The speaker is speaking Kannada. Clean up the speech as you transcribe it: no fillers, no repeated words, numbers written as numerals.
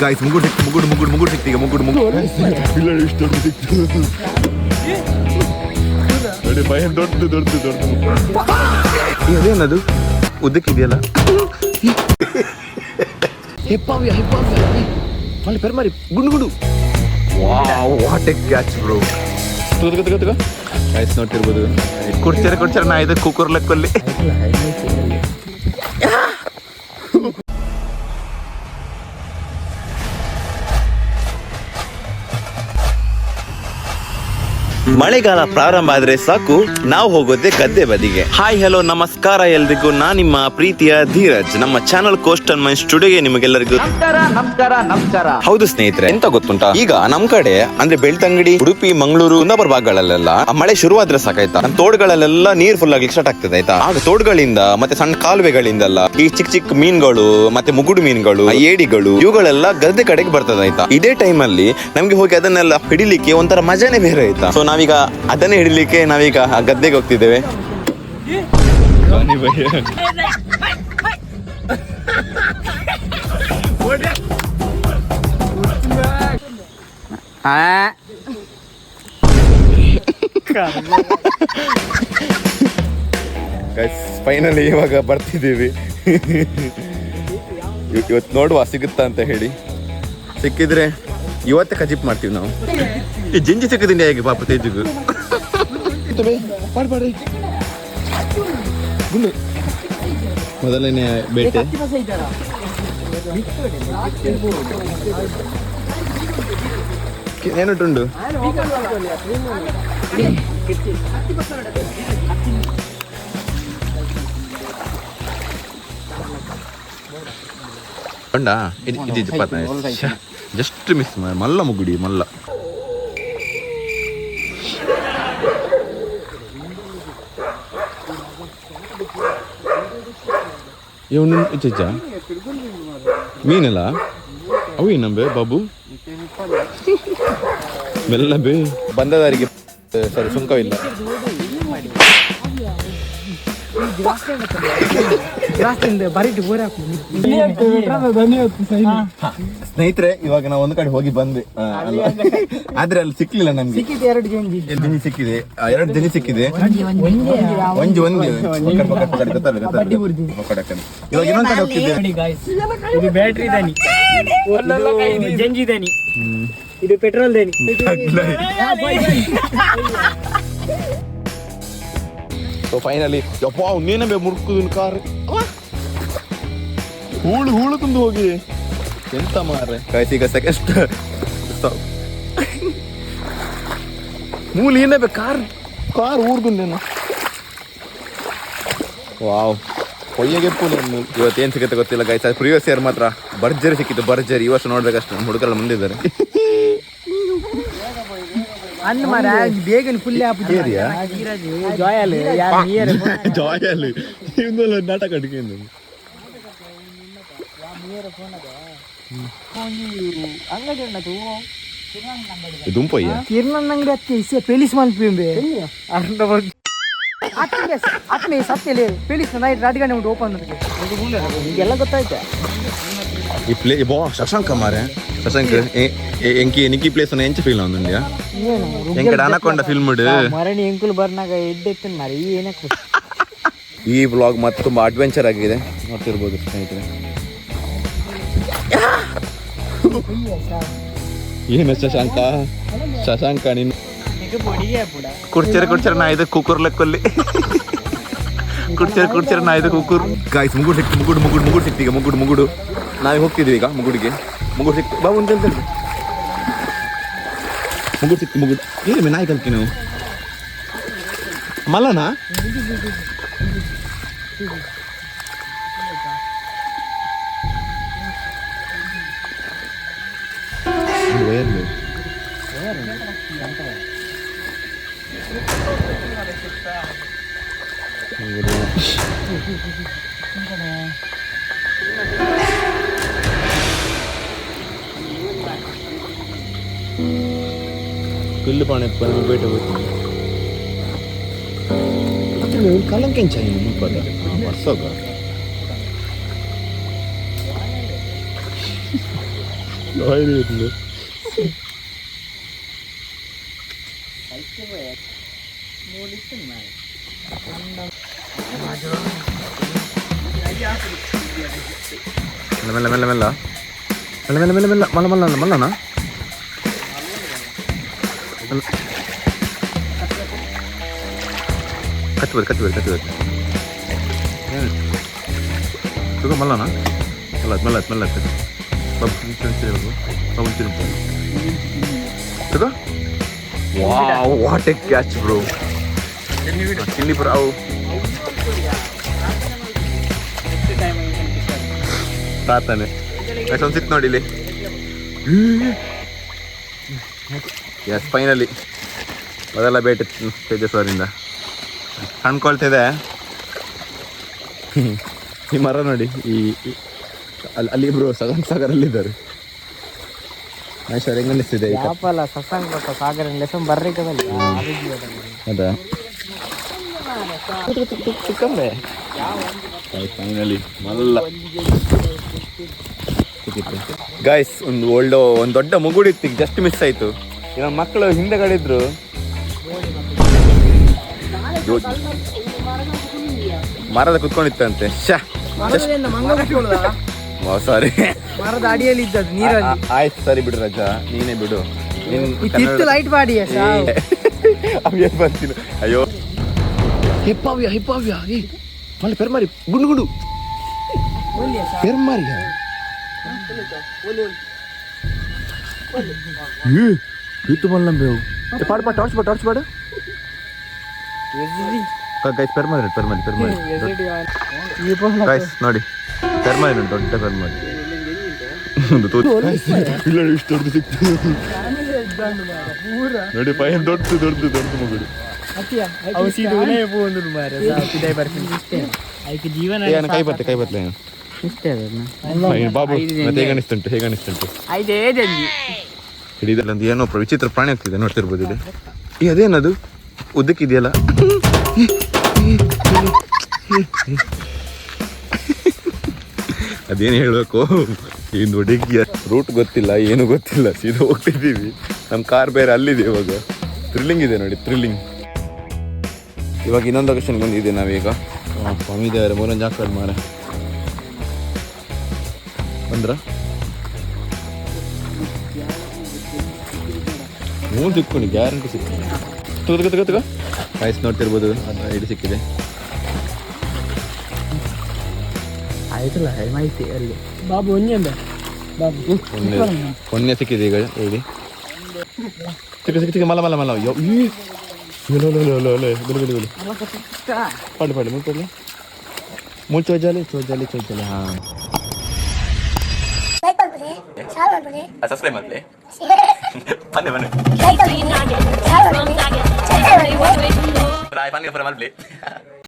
ಗಾಯ್ಸ್ ಮುಗುಡು ಸಿಕ್ತು ಈಗ ಮುಗುಡು ಇಷ್ಟು ಸಿಕ್ತು ನೋಡಿ ಭಯ ದೊಡ್ಡದು ಇದೇನದು ಉದ್ದಕ್ಕಿದೆಯಲ್ಲ ಹೆಪ್ಪಾವಿಯ ಅಲ್ಲಿ ಪೆರ್ಮಾರಿ ಗುಂಡು wow what A catch bro ತಗೋ ಗಾಯ್ಸ್ ನೋಡ್ತಿರ್ಬೋದು ಕೊಡ್ಚಾರ ನಾ ಇದೆ ಕುಕ್ಕರ್ ಲೆಕ್ಕಲ್ಲಿ ಮಳೆಗಾಲ ಪ್ರಾರಂಭ ಆದ್ರೆ ಸಾಕು ನಾವು ಹೋಗೋದೆ ಗದ್ದೆ ಬದಿಗೆ. ಹಾಯ್ ಹಲೋ ನಮಸ್ಕಾರ ಎಲ್ರಿಗೂ, ನಾನ್ ನಿಮ್ಮ ಪ್ರೀತಿಯ ಧೀರಜ್. ನಮ್ಮ ಚಾನಲ್ ಕೋಸ್ಟಲ್ ಮೈನ್ ಸ್ಟುಡಿಯೋಗೆ ನಿಮಗೆಲ್ಲರಿಗೂ ನಮಸ್ಕಾರ. ಹೌದು ಸ್ನೇಹಿತರೆ, ಎಂತ ಗೊತ್ತುಂಟಾ, ಈಗ ನಮ್ ಕಡೆ ಅಂದ್ರೆ ಬೆಳ್ತಂಗಡಿ, ಉಡುಪಿ, ಮಂಗಳೂರು, ಕುಂದಾಪುರ ಭಾಗಗಳಲ್ಲೆಲ್ಲ ಮಳೆ ಶುರುವಾದ್ರೆ ಸಾಕಾಯ್ತಾ, ನಮ್ಮ ತೋಡುಗಳಲ್ಲೆಲ್ಲ ನೀರ್ ಫುಲ್ ಆಗ್ಲಿಕ್ಕೆ ಸ್ಟಾರ್ಟ್ ಆಗ್ತದೆ ಆಯ್ತಾ. ಆಗ ತೋಡುಗಳಿಂದ ಮತ್ತೆ ಸಣ್ಣ ಕಾಲುವೆಗಳಿಂದಲ್ಲ ಈ ಚಿಕ್ಕ ಮೀನುಗಳು ಮತ್ತೆ ಮುಗುಡು ಮೀನುಗಳು, ಏಡಿಗಳು ಇವುಗಳೆಲ್ಲ ಗದ್ದೆ ಕಡೆಗೆ ಬರ್ತದೆ ಆಯ್ತಾ. ಇದೇ ಟೈಮ್ ಅಲ್ಲಿ ನಮ್ಗೆ ಹೋಗಿ ಅದನ್ನೆಲ್ಲ ಹಿಡಿಲಿಕ್ಕೆ ಒಂಥರ ಮಜಾನೇ ಬೇರೆ ಆಯ್ತಾ. ಸೊ ನಾವೀಗ ಅದನ್ನೇ ಹಿಡಿಲಿಕ್ಕೆ ನಾವೀಗ ಗದ್ದೆಗೆ ಹೋಗ್ತಿದ್ದೇವೆ. ಫೈನಲಿ ಇವಾಗ ಬರ್ತಿದ್ದೀವಿ. ಇವತ್ತು ನೋಡುವ ಸಿಗುತ್ತಾ ಅಂತ ಹೇಳಿ. ಸಿಕ್ಕಿದ್ರೆ ಇವತ್ತೇ ಖಚಿಪ್ ಮಾಡ್ತೀವಿ ನಾವು. ಈ ಜಿಂಜಿ ಸಿಕ್ಕದಿಂದ ಹೇಗೆ ಪಾಪ ತೇಜುಗು ಮೊದಲನೇ ಬೇಟೆ. ಏನುಂಟುಂಡು ಉಂಡಾ ಇದು 25 ಜಸ್ಟ್ ಮಿಸ್ ಮಲ್ಲ ಮುಗುಡಿ ಮಲ್ಲ. ಇವನು ಇಚ್ಚ ಮೀನಲ್ಲ ಅವು ಏನಂಬೆ ಬಾಬು ಮೆಲ್ಲ ಬೇ ಬಂದದಾರಿಗೆ ಸರಿ ಸುಂಕವಿಲ್ಲ. ಸ್ನೇಹಿತರೆ, ಇವಾಗ ನಾವು ಒಂದು ಕಡೆ ಹೋಗಿ ಬಂದ್ವಿ, ಆದ್ರೆ ಅಲ್ಲಿ ಸಿಕ್ಲಿಲ್ಲ ನಮ್ಗೆ. 2 ಜನಿ ಸಿಕ್ಕಿದೆ, 2 ಜನಿ ಸಿಕ್ಕಿದೆ. ಇವಾಗ ಇನ್ನೊಂದು ಕಡೆ ಹೋಗ್ತಿದ್ದೆ. ಇದು ಬ್ಯಾಟ್ರಿ ದನಿ, ಜಂಜಿ ದನಿ, ಇದು ಪೆಟ್ರೋಲ್ ದನಿ. ಸೊ ಫೈನಲಿ ಯಪ್ಪಾ ನೀನೇ ಮುರ್ಕುದಿನ ಕಾರ್ ಹೂಳು ತುಂಬಿ ಹೋಗಿದೆ. ಎಂತ ಮಾರ್ರೆ ಗಾಯ್ಸ್, ಈಗ ಸೆಕೆಂಡ್ ಮೂಲ ಏನೇ ಕಾರ್ ಊರ್ದುಂಡೇನು. ವಾವ್ ಹೊಯ್ಯಗೆ ಇವತ್ತೇನು ಸಿಗುತ್ತೆ ಗೊತ್ತಿಲ್ಲ ಗಾಯ್ಸ್. ಪ್ರಿವಿಯಸ್ ಇಯರ್ ಮಾತ್ರ ಭರ್ಜರಿ ಸಿಕ್ಕಿತ್ತು, ಭರ್ಜರಿ. ಈ ವರ್ಷ ನೋಡ್ಬೇಕಷ್ಟು ನಮ್ಮ ಹುಡುಗರೆಲ್ಲ ಮುಂದಿದ್ದಾರೆ. ಬೇಗನೆ ಫುಲ್ ನಾಟಕ ಅಡಿಕೆ ದುಂಪಯ್ಯ ಕಿರಣ್ ಅಂಗಡಿ ಹತ್ತಿ ಪೆಲಿಸ್ ಮಲ್ಪಿ ಸತ್ಯಲ್ಲಿ ಪೆಲಿಸ್ ನೈಟ್ ರಾತ್ರಿ ಓಪನ್ ಎಲ್ಲ ಗೊತ್ತಾಯ್ತಾ. ಈ ಪ್ಲೇ ಬೋ ಶಶಾಂಕ ಮಾರೆ ಶಶಾಂಕ್ ಎಂಕಿ ನಿಕ್ಕಿ ಪ್ಲೇಸ್ ಎಂಚ ಫೀಲ್ ಆಗುಂಡ್ಯಾ ಎಂಕಡ ಅನಕೊಂಡ ಫಿಲ್ಮ್ ಮರಣಿ ಎಂಕುಲು ಬರ್ನಾಗ ಎಡ್ಡೆತ್ತಿನ ಮಾರಿ ಏನಕ್ಕೆ. ಈ ವ್ಲಾಗ್ ಮತ್ತೆ ತುಂಬಾ ಅಡ್ವೆಂಚರ್ ಆಗಿದೆ, ನೋಡ್ತಿರ್ಬೋದು ಸ್ನೇಹಿತರೆ. ಏನು ಶಶಾಂಕ ನೀನು ಕುಡ್ಚರ ನಾ ಇದು ಕುಕ್ಕರ್ ಲೆಕ್ಕಲ್ಲಿ ಕುಡ್ಚರ ನಾ ಇದು ಕುಕ್ಕರ್. ಗಾಯ್ಸ್ ಮುಗುಡು ಸಿಕ್ತು ಈಗ ಮುಗುಡು ನಾವೇ ಹೋಗ್ತಿದ್ವಿ ಈಗ ಮುಗುಡಿಗೆ. ಮುಗುಡು ಸಿಕ್ತು ಬಾಬು ಅಂತ ಮುಗುಡು ಸಿಕ್ತು ಏನು ನಾಯಿ ಕಲ್ಕಿ ನಾವು ಮಲ್ಲನಾ పిల్లి పానే బయట పోతుంది కలంకించాయి ముప్పద మస్తోగా ಮೆಲ್ಲ ಮೆಲ್ಲ ಮೆಲ್ಲ ಮೆಲ್ಲ ಮೆಲ್ಲ ಮೆಲ್ಲ ಮೆಲ್ಲ ಮಲ್ಲ ಮಲ್ಲ ಮಲ್ಲನ ಕಚ್ಚಬೇಕು ತಗೋ ಮಲ್ಲನ ಮೆಲ್ಲತ್ ತಗೋ ವಾಟ್ ಎ ಕ್ಯಾಚ್ ಬ್ರೋ ತಿನ್ನಿ ಬ್ರೋ ತಾತಾನೆ ಒಂದು ಸಿಕ್ತು ನೋಡಿ ಇಲ್ಲಿ ಎಸ್ ಫೈನಲಿ ಅದೆಲ್ಲ ಬೇಟೆ ತೇಜಸ್ವರಿಂದ ಕಾಣ್ಕೊಳ್ತಿದೆ ಈ ಮರ ನೋಡಿ ಅಲ್ಲಿ ಇಬ್ರು ಸಾಗರಲ್ಲಿದ್ದಾರೆ ಮಹೇಶ್ವರ್ ಹೆಂಗ ಅನಿಸ್ತಿದೆ ಯಾಪಲ್ಲ ಸತ್ಸಂಗ ಸಾಗರ ಲೆಸನ್ ಬರ್ರಿಕದಲ್ಲಿ ಅದಾ ಸಿಕ್ಕಂಬೆ ಫೈನಲಿ ಮಲ್ಲ ಗೈಸ್ ಒಂದು ದೊಡ್ಡ ಮುಗುಡಿತ್ತು ಈಗ ಜಸ್ಟ್ ಮಿಸ್ ಆಯ್ತು ಈಗ ಮಕ್ಕಳು ಹಿಂದೆಗಡೆ ಇದ್ರು ಮರದ ಕುತ್ಕೊಂಡಿತ್ತಂತೆ ಸಾರಿ ಮರದ ಅಡಿಯಲ್ಲಿ ಇದ್ದದ್ದು ನೀರಲ್ಲಿ ಆಯ್ತು ಸರಿ ಬಿಡು ರಜಾ ನೀನೇ ಬಿಡು ಲೈಟ್ ಮಾಡಿ ಅವೇನ್ ಬರ್ತೀನಿ ಅಯ್ಯೋ ಹಿಪ್ಪಾವ್ಯ ಮళ్ళీ ಪೆರ್ಮಾರಿ ಗುಂಡು ಪೆರ್ಮಾರಿ itu malam beo paಡು ಟಾರ್ಚ್ ಪಾಡು ಗೈಸ್ ಪೆರ್ಮಾರಿ ಗೈಸ್ ನೋಡಿ ಪೆರ್ಮಾರಿ ನೋಡಿ ದೊಡ್ಡ ಪೆರ್ಮಾರಿ ಇಲ್ಲ ಇಷ್ಟು ದೊಡ್ಡದು ಸಿಕ್ತು ನೋಡಿ ಪೈನ್ ದೊಡ್ಡದು ಮಗುಡು ಜೀವನ ಕೈ ಬರ್ತಲೆ ಬಾಬು ಮತ್ತೆ ಹೇಗನಿಸ್ತುಂಟು ಹಿಡಿದಲ್ಲೊಂದು ಏನೋ ವಿಚಿತ್ರ ಪ್ರಾಣಿ ಆಗ್ತಿದೆ ನೋಡ್ತಿರ್ಬೋದು ಇಲ್ಲಿ ಈ ಅದೇನದು ಉದ್ದಕ್ಕಿದೆಯಲ್ಲ ಅದೇನು ಹೇಳಬೇಕು ಈ ಹುಡುಗಿಯ ರೂಟ್ ಗೊತ್ತಿಲ್ಲ ಏನು ಗೊತ್ತಿಲ್ಲ ಸೀದಾ ಹೋಗ್ತಿದ್ದೀವಿ ನಮ್ಮ ಕಾರ್ ಬೇರೆ ಅಲ್ಲಿದೆ ಇವಾಗ ಥ್ರಿಲ್ಲಿಂಗ್ ಇದೆ ನೋಡಿ ಥ್ರಿಲ್ಲಿಂಗ್ ಇವಾಗ ಇನ್ನೊಂದು ಲೊಕೇಶನ್ ಬಂದಿದೆ ನಾವೀಗ ಸ್ವಾಮಿ ದೇವರ ಮೂರೊಂದು ಜಾಕಡ್ ಮಾರ ಬಂದ್ರ ಮೂರು ಸಿಕ್ಕೊಂಡು ಗ್ಯಾರಂಟಿ ಸಿಕ್ಕಿದೆ ತಗೋ ಕಾಯ್ಸ್ ನೋಡ್ತಿರ್ಬೋದು ಐಡಿ ಸಿಕ್ಕಿದೆ ಆಯ್ತಲ್ಲ ಮಾಹಿತಿ ಅಲ್ಲಿ ಬಾಬು ಒಂದೇ ಸಿಕ್ಕಿದೆ ಈಗ ಐಡಿ ಸಿಕ್ಕ ಮಲ್ಲ ಪಡ್ಲಿ ಮುಚ್ಚೋಜಾಲಿ ಹಾಂ ಸಬ್ಸ್ಕ್ರೈಬ್ ಮಾಡಲಿ ಬನ್ನಿ ಬನ್ನಿ